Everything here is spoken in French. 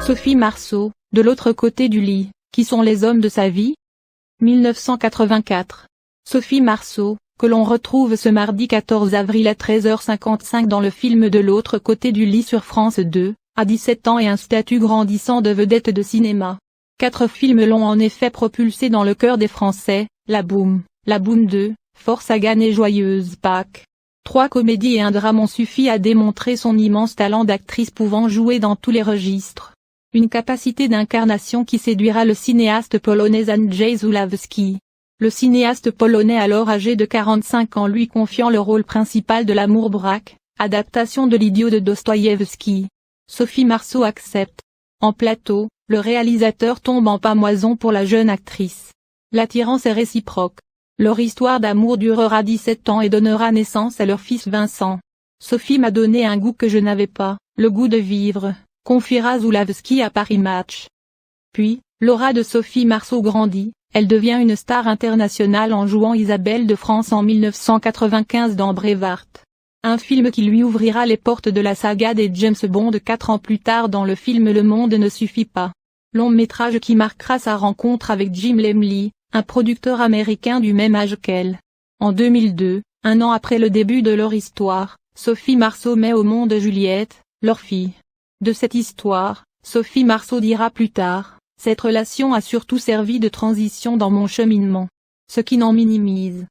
Sophie Marceau, de l'autre côté du lit, qui sont les hommes de sa vie? 1984. Sophie Marceau, que l'on retrouve ce mardi 14 avril à 13h55 dans le film De l'autre côté du lit sur France 2, a 17 ans et un statut grandissant de vedette de cinéma. 4 films l'ont en effet propulsée dans le cœur des Français, La Boum 2, Force à gagner Joyeuse Pâques. 3 comédies et un drame ont suffi à démontrer son immense talent d'actrice pouvant jouer dans tous les registres. Une capacité d'incarnation qui séduira le cinéaste polonais Andrzej Zulawski. Le cinéaste polonais alors âgé de 45 ans lui confiant le rôle principal de l'Amour braque, adaptation de l'Idiot de Dostoïevski. Sophie Marceau accepte. En plateau, le réalisateur tombe en pâmoison pour la jeune actrice. L'attirance est réciproque. Leur histoire d'amour durera 17 ans et donnera naissance à leur fils Vincent. Sophie m'a donné un goût que je n'avais pas, le goût de vivre, confiera Zulawski à Paris Match. Puis, l'aura de Sophie Marceau grandit, elle devient une star internationale en jouant Isabelle de France en 1995 dans Braveheart. Un film qui lui ouvrira les portes de la saga des James Bond 4 ans plus tard dans le film Le Monde ne suffit pas. Long métrage qui marquera sa rencontre avec Jim Lemley, un producteur américain du même âge qu'elle. En 2002, un an après le début de leur histoire, Sophie Marceau met au monde Juliette, leur fille. De cette histoire, Sophie Marceau dira plus tard, « Cette relation a surtout servi de transition dans mon cheminement. » Ce qui n'en minimise